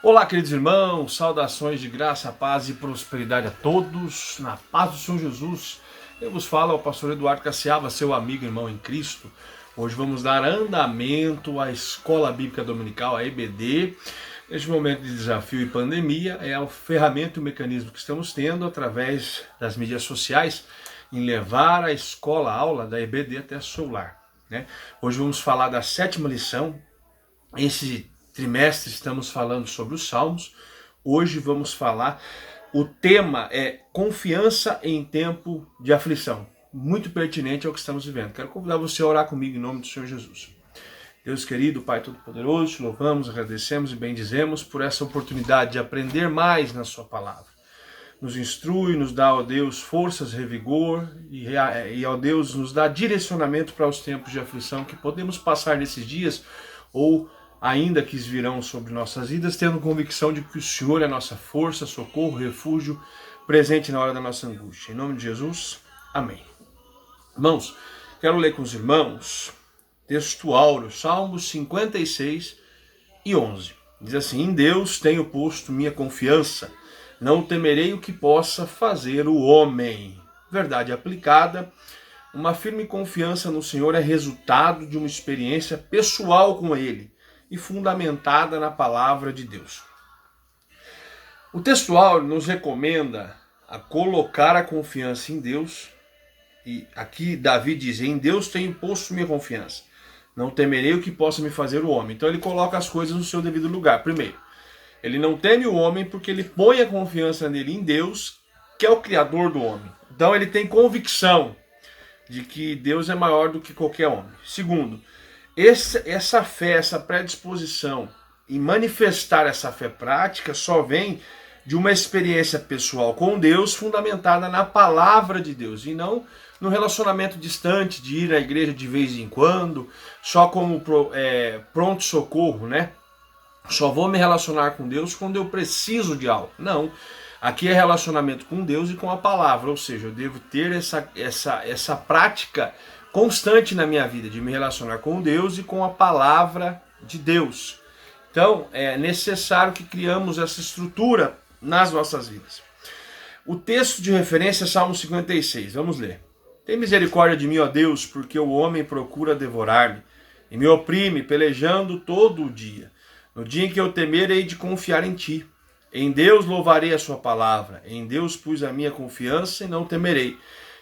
Olá, queridos irmãos, saudações de graça, paz e prosperidade a todos, na paz do Senhor Jesus. Eu vos falo ao pastor Eduardo Cassiava, seu amigo e irmão em Cristo. Hoje vamos dar andamento à Escola Bíblica Dominical, a EBD. Neste momento de desafio e pandemia, é a ferramenta e o mecanismo que estamos tendo através das mídias sociais em levar a escola, a aula da EBD até o seu lar, né? Hoje vamos falar da 7ª lição. Esse trimestre estamos falando sobre os Salmos. Hoje vamos falar, o tema é confiança em tempo de aflição. Muito pertinente ao que estamos vivendo. Quero convidar você a orar comigo em nome do Senhor Jesus. Deus querido, Pai Todo-Poderoso, te louvamos, agradecemos e bendizemos por essa oportunidade de aprender mais na sua palavra. Nos instrui, nos dá, ó Deus, forças, revigor e ó Deus, nos dá direcionamento para os tempos de aflição que podemos passar nesses dias ou ainda que virão sobre nossas vidas, tendo convicção de que o Senhor é a nossa força, socorro, refúgio, presente na hora da nossa angústia. Em nome de Jesus, amém. Irmãos, quero ler com os irmãos texto áureo, Salmos 56 e 11. Diz assim: em Deus tenho posto minha confiança, não temerei o que possa fazer o homem. Verdade aplicada, uma firme confiança no Senhor é resultado de uma experiência pessoal com Ele e fundamentada na palavra de Deus. O texto áureo nos recomenda a colocar a confiança em Deus, e aqui Davi diz: em Deus tenho posto minha confiança, não temerei o que possa me fazer o homem. Então ele coloca as coisas no seu devido lugar. Primeiro, ele não teme o homem porque ele põe a confiança nele, em Deus, que é o Criador do homem. Então ele tem convicção de que Deus é maior do que qualquer homem. Segundo, essa fé, essa predisposição em manifestar essa fé prática só vem de uma experiência pessoal com Deus fundamentada na palavra de Deus e não no relacionamento distante de ir à igreja de vez em quando, só como pronto-socorro, né? Só vou me relacionar com Deus quando eu preciso de algo. Não. Aqui é relacionamento com Deus e com a palavra, ou seja, eu devo ter essa prática constante na minha vida de me relacionar com Deus e com a palavra de Deus. Então, é necessário que criamos essa estrutura nas nossas vidas. O texto de referência é Salmo 56, vamos ler. Tem misericórdia de mim, ó Deus, porque o homem procura devorar-me e me oprime, pelejando todo o dia. No dia em que eu temer, hei de confiar em ti. Em Deus louvarei a sua palavra. Em Deus pus a minha confiança e não temerei.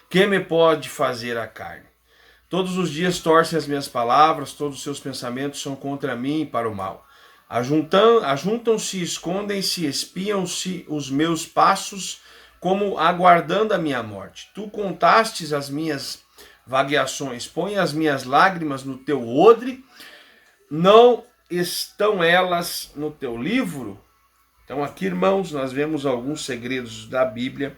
Que me pode fazer a carne? Todos os dias torcem as minhas palavras, todos os seus pensamentos são contra mim para o mal. Ajuntam-se, escondem-se, espiam-se os meus passos, como aguardando a minha morte. Tu contastes as minhas vagueações, põe as minhas lágrimas no teu odre, não estão elas no teu livro? Então aqui, irmãos, nós vemos alguns segredos da Bíblia.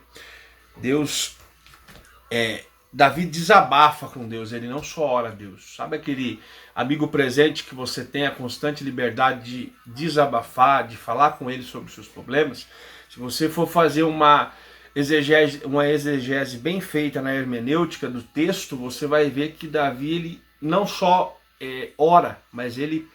Davi desabafa com Deus, ele não só ora a Deus. Sabe aquele amigo presente que você tem a constante liberdade de desabafar, de falar com ele sobre os seus problemas? Se você for fazer uma exegese bem feita na hermenêutica do texto, você vai ver que Davi ele não só ora, mas ele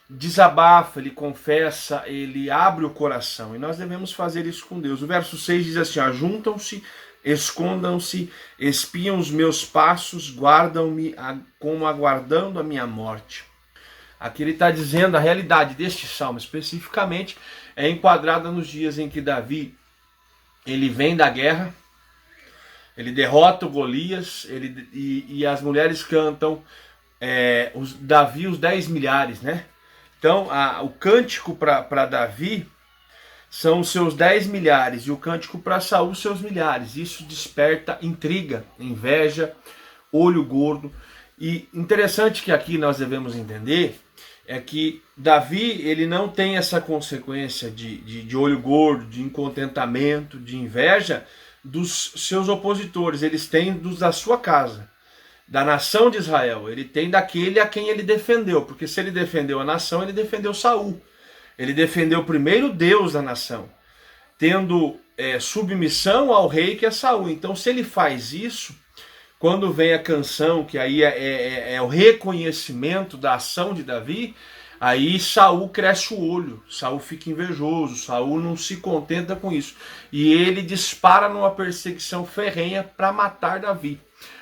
desabafa, ele confessa, ele abre o coração. E nós devemos fazer isso com Deus. O verso 6 diz assim: ajuntam-se, escondam-se, espiam os meus passos, guardam-me como aguardando a minha morte. Aqui ele está dizendo a realidade deste salmo especificamente é enquadrada nos dias em que Davi ele vem da guerra, ele derrota o Golias, e as mulheres cantam Davi os 10 milhares, né? Então o cântico para Davi são os seus 10 milhares e o cântico para Saul os seus milhares. Isso desperta intriga, inveja, olho gordo. E interessante que aqui nós devemos entender é que Davi ele não tem essa consequência de olho gordo, de incontentamento, de inveja dos seus opositores. Eles têm dos da sua casa, da nação de Israel. Ele tem daquele a quem ele defendeu, porque se ele defendeu a nação, ele defendeu Saul. Ele defendeu primeiro Deus da nação, tendo submissão ao rei que é Saul. Então, se ele faz isso, quando vem a canção, que aí é o reconhecimento da ação de Davi, Aí Saul cresce o olho, Saul fica invejoso, Saul não se contenta com isso. E ele dispara numa perseguição ferrenha para matar Davi.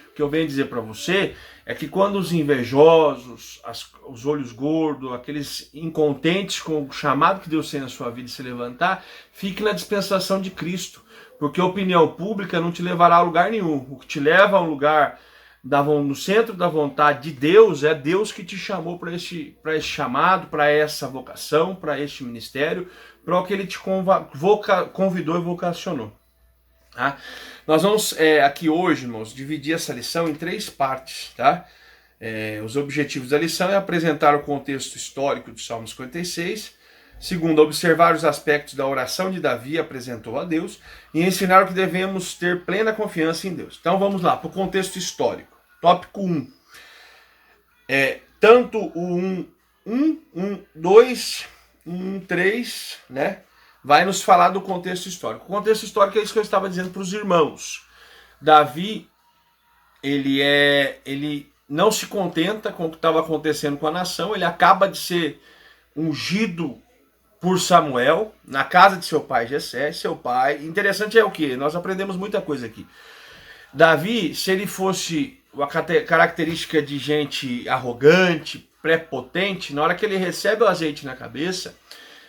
O que eu venho dizer para você é que quando os invejosos, os olhos gordos, aqueles incontentes com o chamado que Deus tem na sua vida se levantar, fique na dispensação de Cristo. Porque a opinião pública não te levará a lugar nenhum. O que te leva a um lugar no centro da vontade de Deus, é Deus que te chamou para este chamado, para essa vocação, para este ministério, para o que ele te convidou e vocacionou. Tá? Nós vamos aqui hoje, irmãos, dividir essa lição em 3 partes. Tá? Os objetivos da lição é apresentar o contexto histórico do Salmo 56, segundo, observar os aspectos da oração de Davi apresentou a Deus e ensinar o que devemos ter plena confiança em Deus. Então vamos lá, para o contexto histórico. Tópico 1. Tanto o 2, 3, né? Vai nos falar do contexto histórico. O contexto histórico é isso que eu estava dizendo para os irmãos. Davi, ele não se contenta com o que estava acontecendo com a nação, ele acaba de ser ungido por Samuel, na casa de seu pai Jessé, seu pai. Interessante é o que? Nós aprendemos muita coisa aqui. Davi, se ele fosse a característica de gente arrogante, prepotente, na hora que ele recebe o azeite na cabeça,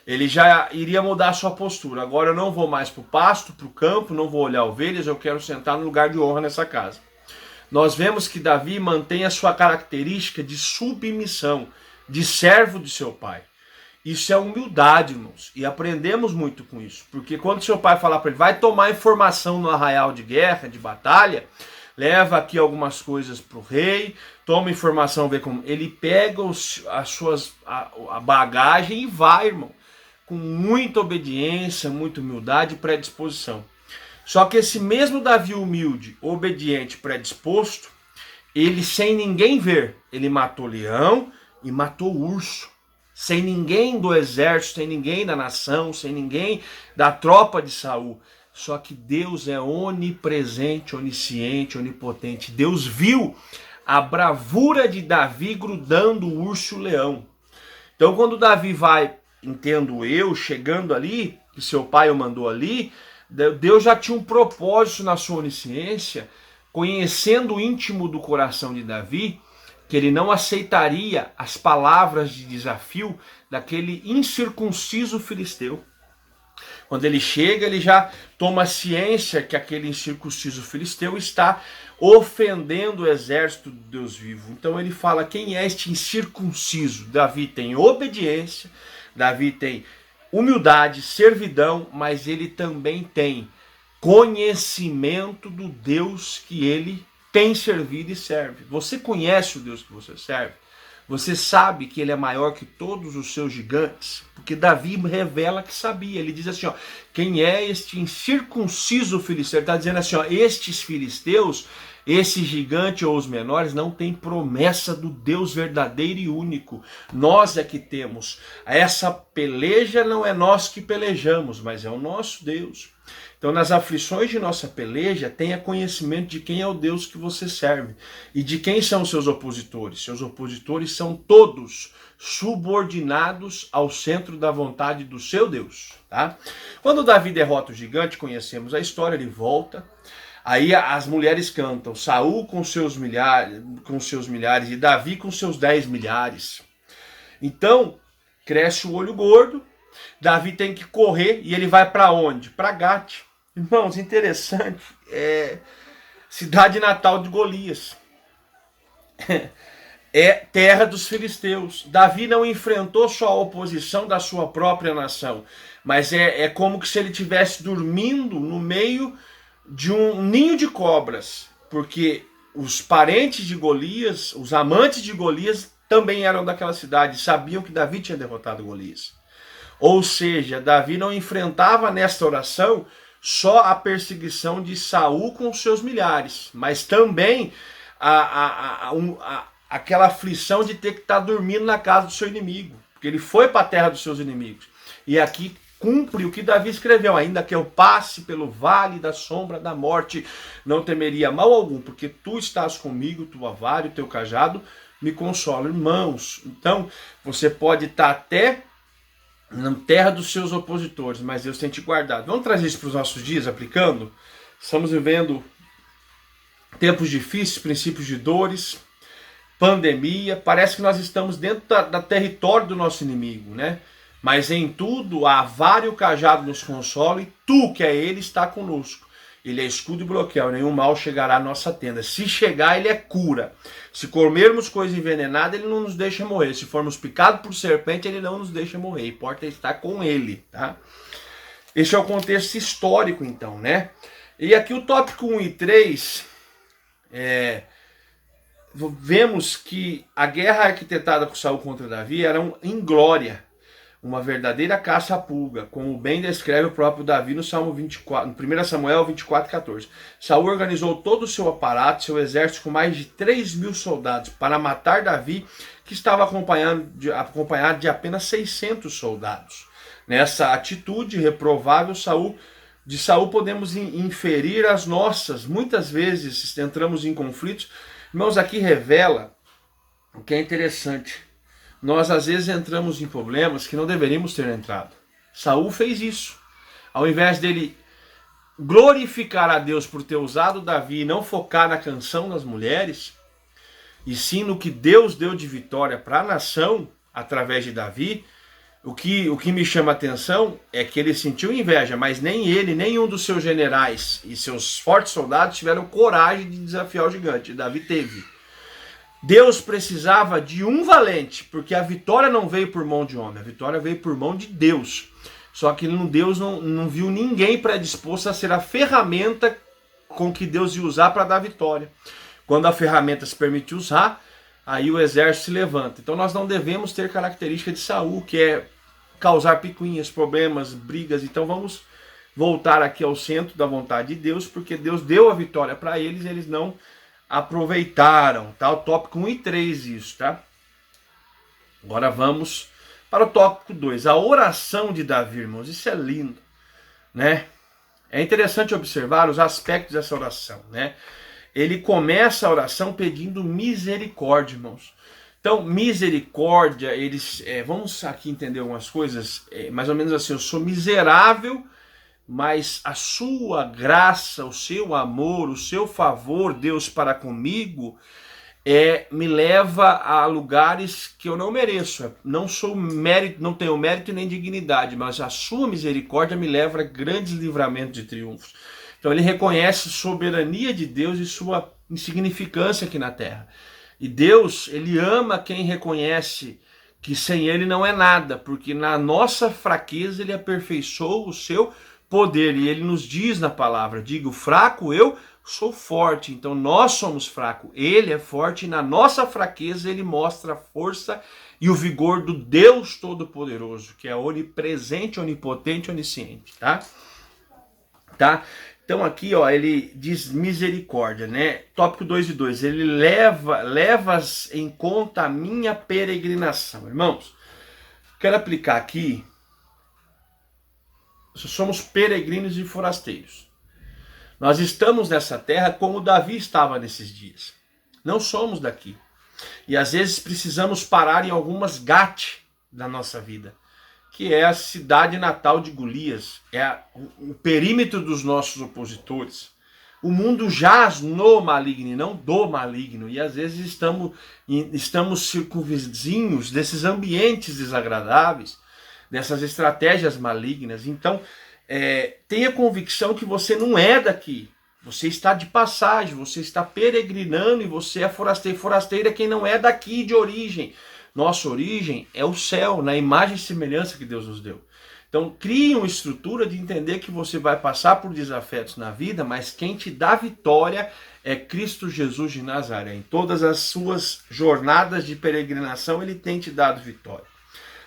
ele já iria mudar a sua postura. Agora eu não vou mais para o pasto, para o campo, não vou olhar ovelhas, eu quero sentar no lugar de honra nessa casa. Nós vemos que Davi mantém a sua característica de submissão, de servo de seu pai. Isso é humildade, irmãos, e aprendemos muito com isso, porque quando seu pai falar para ele, vai tomar informação no arraial de guerra, de batalha, leva aqui algumas coisas para o rei, toma informação, vê como ele pega a bagagem e vai, irmão, com muita obediência, muita humildade e predisposição. Só que esse mesmo Davi humilde, obediente, predisposto, ele sem ninguém ver, ele matou leão e matou urso. Sem ninguém do exército, sem ninguém da nação, sem ninguém da tropa de Saul. Só que Deus é onipresente, onisciente, onipotente. Deus viu a bravura de Davi grudando o urso e o leão. Então quando Davi vai, entendo eu, chegando ali, que seu pai o mandou ali, Deus já tinha um propósito na sua onisciência, conhecendo o íntimo do coração de Davi, que ele não aceitaria as palavras de desafio daquele incircunciso filisteu. Quando ele chega, ele já toma ciência que aquele incircunciso filisteu está ofendendo o exército de Deus vivo. Então ele fala, quem é este incircunciso? Davi tem obediência, Davi tem humildade, servidão, mas ele também tem conhecimento do Deus que ele tem servido e serve. Você conhece o Deus que você serve? Você sabe que ele é maior que todos os seus gigantes? Porque Davi revela que sabia. Ele diz assim, ó, quem é este incircunciso filisteu? Ele está dizendo assim, ó, estes filisteus, esse gigante ou os menores, não têm promessa do Deus verdadeiro e único. Nós é que temos. Essa peleja não é nós que pelejamos, mas é o nosso Deus. Então, nas aflições de nossa peleja, tenha conhecimento de quem é o Deus que você serve e de quem são os seus opositores. Seus opositores são todos subordinados ao centro da vontade do seu Deus. Tá? Quando Davi derrota o gigante, conhecemos a história, ele volta. Aí as mulheres cantam, Saul com seus milhares e Davi com seus 10 milhares. Então, cresce o olho gordo, Davi tem que correr e ele vai para onde? Para Gate. Irmãos, interessante, cidade natal de Golias. É terra dos filisteus. Davi não enfrentou só a oposição da sua própria nação, mas é como se ele estivesse dormindo no meio de um ninho de cobras, porque os parentes de Golias, os amantes de Golias, também eram daquela cidade, sabiam que Davi tinha derrotado Golias. Ou seja, Davi não enfrentava nesta oração só a perseguição de Saul com os seus milhares, mas também aquela aflição de ter que estar dormindo na casa do seu inimigo, porque ele foi para a terra dos seus inimigos. E aqui cumpre o que Davi escreveu, ainda que eu passe pelo vale da sombra da morte, não temeria mal algum, porque tu estás comigo, tua vara e o teu cajado me consola. Irmãos, então você pode estar até na terra dos seus opositores, mas Deus tem te guardado. Vamos trazer isso para os nossos dias, aplicando? Estamos vivendo tempos difíceis, princípios de dores, pandemia. Parece que nós estamos dentro da território do nosso inimigo, né? Mas em tudo a vara e o cajado nos consolam, e tu, que é ele, está conosco. Ele é escudo e bloqueio, nenhum mal chegará à nossa tenda. Se chegar, ele é cura. Se comermos coisa envenenada, ele não nos deixa morrer. Se formos picados por serpente, ele não nos deixa morrer. Importa estar com ele, tá? Esse é o contexto histórico, então, né? E aqui o tópico 1 e 3, vemos que a guerra arquitetada por Saul contra Davi era inglória, uma verdadeira caça à pulga, como bem descreve o próprio Davi no Salmo 24, no 1 Samuel 24:14. Saul organizou todo o seu aparato, seu exército com mais de 3.000 soldados para matar Davi, que estava acompanhado de apenas 600 soldados. Nessa atitude reprovável de Saul podemos inferir as nossas. Muitas vezes entramos em conflitos. Irmãos, aqui revela o que é interessante. Nós às vezes entramos em problemas que não deveríamos ter entrado. Saul fez isso. Ao invés dele glorificar a Deus por ter usado Davi e não focar na canção das mulheres, e sim no que Deus deu de vitória para a nação através de Davi, o que me chama a atenção é que ele sentiu inveja, mas nem ele, nenhum dos seus generais e seus fortes soldados tiveram coragem de desafiar o gigante. Davi teve. Deus precisava de um valente, porque a vitória não veio por mão de homem, a vitória veio por mão de Deus. Só que Deus não viu ninguém predisposto a ser a ferramenta com que Deus ia usar para dar vitória. Quando a ferramenta se permite usar, aí o exército se levanta. Então nós não devemos ter característica de Saul, que é causar picuinhas, problemas, brigas. Então vamos voltar aqui ao centro da vontade de Deus, porque Deus deu a vitória para eles e eles não aproveitaram, tá? O tópico 1 e 3 isso, tá? Agora vamos para o tópico 2, a oração de Davi, irmãos. Isso é lindo, né? É interessante observar os aspectos dessa oração, né? Ele começa a oração pedindo misericórdia, irmãos. Então, misericórdia, vamos aqui entender algumas coisas, mais ou menos assim, eu sou miserável, mas a sua graça, o seu amor, o seu favor, Deus, para comigo, me leva a lugares que eu não mereço. Não tenho mérito nem dignidade, mas a sua misericórdia me leva a grandes livramentos e triunfos. Então ele reconhece a soberania de Deus e sua insignificância aqui na terra. E Deus, ele ama quem reconhece que sem ele não é nada, porque na nossa fraqueza ele aperfeiçoou o seu poder, e ele nos diz na palavra, digo fraco, eu sou forte. Então nós somos fracos, ele é forte, e na nossa fraqueza ele mostra a força e o vigor do Deus Todo-Poderoso, que é onipresente, onipotente, onisciente, tá? Então aqui, ó, ele diz misericórdia, né? Tópico 2 e 2, ele levas em conta a minha peregrinação. Irmãos, quero aplicar aqui. Somos peregrinos e forasteiros. Nós estamos nessa terra como Davi estava nesses dias. Não somos daqui. E às vezes precisamos parar em algumas GAT da nossa vida, que é a cidade natal de Golias, o perímetro dos nossos opositores. O mundo jaz no maligno e não do maligno. E às vezes estamos circunvizinhos desses ambientes desagradáveis, dessas estratégias malignas. Então, tenha convicção que você não é daqui. Você está de passagem, você está peregrinando e você é forasteiro. Forasteiro é quem não é daqui de origem. Nossa origem é o céu, na imagem e semelhança que Deus nos deu. Então, crie uma estrutura de entender que você vai passar por desafetos na vida, mas quem te dá vitória é Cristo Jesus de Nazaré. Em todas as suas jornadas de peregrinação, ele tem te dado vitória.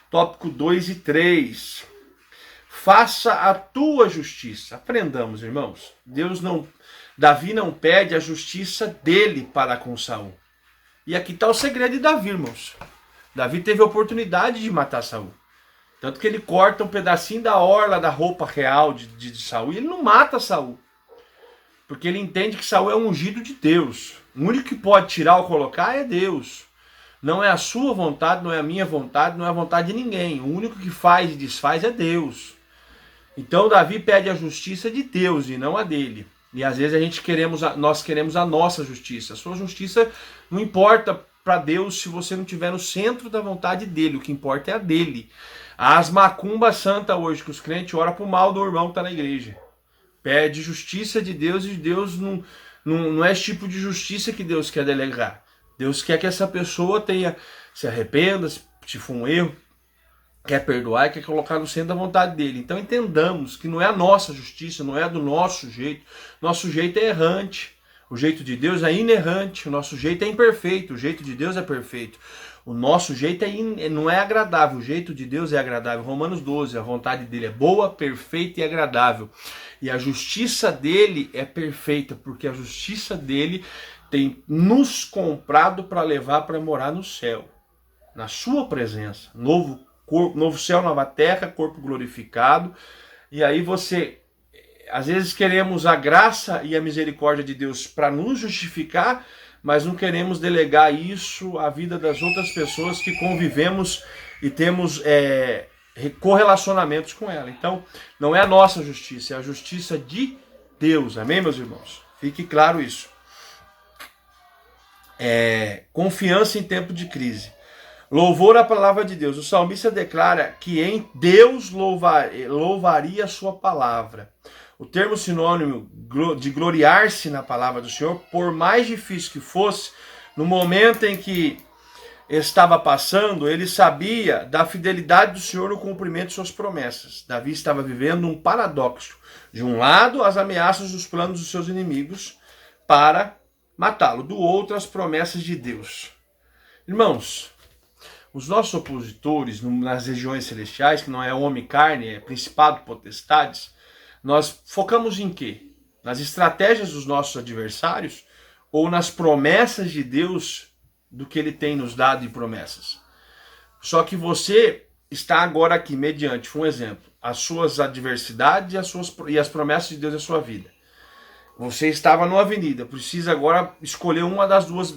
Tópico 2 e 3. Faça a tua justiça. Aprendamos, irmãos. Davi não pede a justiça dele para com Saul. E aqui está o segredo de Davi, irmãos. Davi teve a oportunidade de matar Saul. Tanto que ele corta um pedacinho da orla da roupa real de Saul e ele não mata Saul. Porque ele entende que Saul é um ungido de Deus. O único que pode tirar ou colocar é Deus. Não é a sua vontade, não é a minha vontade, não é a vontade de ninguém. O único que faz e desfaz é Deus. Então Davi pede a justiça de Deus e não a dele. E às vezes nós queremos a nossa justiça. A sua justiça não importa para Deus se você não estiver no centro da vontade dele. O que importa é a dele. As macumbas santa hoje, que os crentes oram pro mal do irmão que está na igreja. Pede justiça de Deus e Deus não é esse tipo de justiça que Deus quer delegar. Deus quer que essa pessoa se arrependa, se for um erro, quer perdoar e quer colocar no centro da vontade dele. Então entendamos que não é a nossa justiça, não é do nosso jeito. Nosso jeito é errante. O jeito de Deus é inerrante. O nosso jeito é imperfeito. O jeito de Deus é perfeito. O nosso jeito não é agradável. O jeito de Deus é agradável. Romanos 12, a vontade dele é boa, perfeita e agradável. E a justiça dele é perfeita, porque a justiça dele tem nos comprado para levar para morar no céu, na sua presença, novo céu, nova terra, corpo glorificado. E aí às vezes queremos a graça e a misericórdia de Deus para nos justificar, mas não queremos delegar isso à vida das outras pessoas que convivemos e temos correlacionamentos com ela. Então, não é a nossa justiça, é a justiça de Deus. Amém, meus irmãos? Fique claro isso. Confiança em tempo de crise. Louvor à palavra de Deus. O salmista declara que em Deus louvaria a sua palavra. O termo sinônimo de gloriar-se na palavra do Senhor, por mais difícil que fosse, no momento em que estava passando, ele sabia da fidelidade do Senhor no cumprimento de suas promessas. Davi estava vivendo um paradoxo. De um lado, as ameaças dos planos dos seus inimigos para matá-lo. Do outro, as promessas de Deus. Irmãos, os nossos opositores nas regiões celestiais, que não é homem e carne, é principado, potestades, nós focamos em quê? Nas estratégias dos nossos adversários ou nas promessas de Deus do que ele tem nos dado de promessas? Só que você está agora aqui, mediante, um exemplo, as suas adversidades e as promessas de Deus na sua vida. Você estava numa avenida, precisa agora escolher uma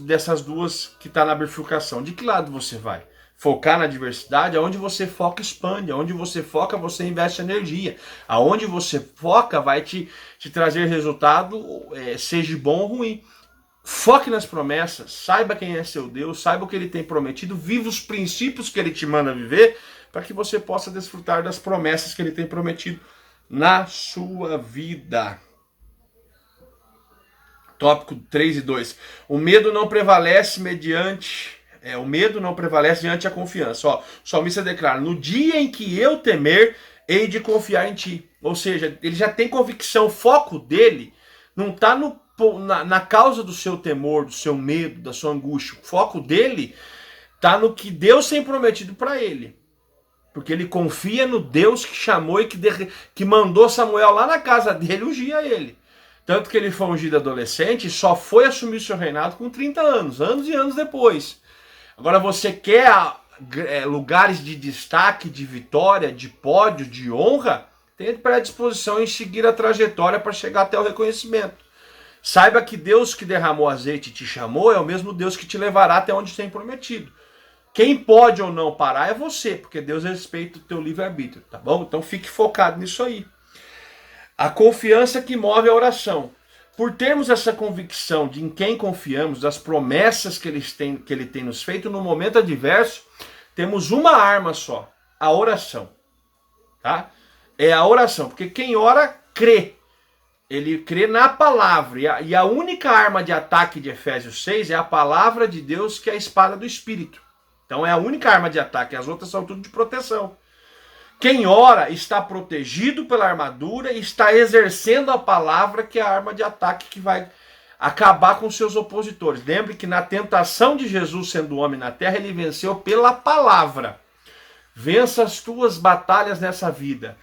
dessas duas que está na bifurcação. De que lado você vai? Focar na adversidade? Aonde você foca, expande. Aonde você foca, você investe energia. Aonde você foca, vai te trazer resultado, seja bom ou ruim. Foque nas promessas, saiba quem é seu Deus, saiba o que ele tem prometido, viva os princípios que ele te manda viver, para que você possa desfrutar das promessas que ele tem prometido na sua vida. Tópico 3 e 2. O medo não prevalece diante a confiança. O salmista declara: no dia em que eu temer, hei de confiar em ti. Ou seja, ele já tem convicção, o foco dele não está na causa do seu temor, do seu medo, da sua angústia. O foco dele está no que Deus tem prometido para ele. Porque ele confia no Deus que chamou e que mandou Samuel lá na casa dele ungir ele. Tanto que ele foi ungido adolescente e só foi assumir o seu reinado com 30 anos e anos depois. Agora você quer lugares de destaque, de vitória, de pódio, de honra? Tenha predisposição em seguir a trajetória para chegar até o reconhecimento. Saiba que Deus que derramou azeite e te chamou é o mesmo Deus que te levará até onde tem prometido. Quem pode ou não parar é você, porque Deus respeita o teu livre-arbítrio, tá bom? Então fique focado nisso aí. A confiança que move a oração. Por termos essa convicção de em quem confiamos, das promessas que ele tem nos feito no momento adverso, temos uma arma só, a oração. Tá? É a oração, porque quem ora, crê. Ele crê na palavra. E a única arma de ataque de Efésios 6 é a palavra de Deus, que é a espada do Espírito. Então é a única arma de ataque, as outras são tudo de proteção. Quem ora está protegido pela armadura e está exercendo a palavra, que é a arma de ataque que vai acabar com seus opositores. Lembre que na tentação de Jesus sendo homem na terra, ele venceu pela palavra. Vença as tuas batalhas nessa vida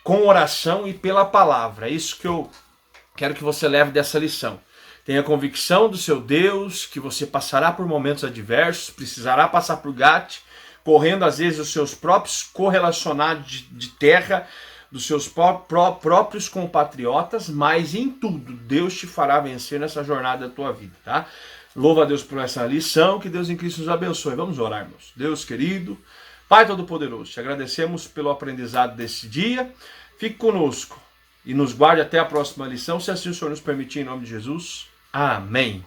com oração e pela palavra. É isso que eu quero que você leve dessa lição. Tenha convicção do seu Deus, que você passará por momentos adversos, precisará passar por GAT, correndo às vezes os seus próprios correlacionados de terra, dos seus próprios compatriotas, mas em tudo Deus te fará vencer nessa jornada da tua vida, tá? Louva a Deus por essa lição, que Deus em Cristo nos abençoe. Vamos orar, irmãos. Deus querido, Pai Todo-Poderoso, te agradecemos pelo aprendizado desse dia. Fique conosco e nos guarde até a próxima lição, se assim o Senhor nos permitir, em nome de Jesus. Amém.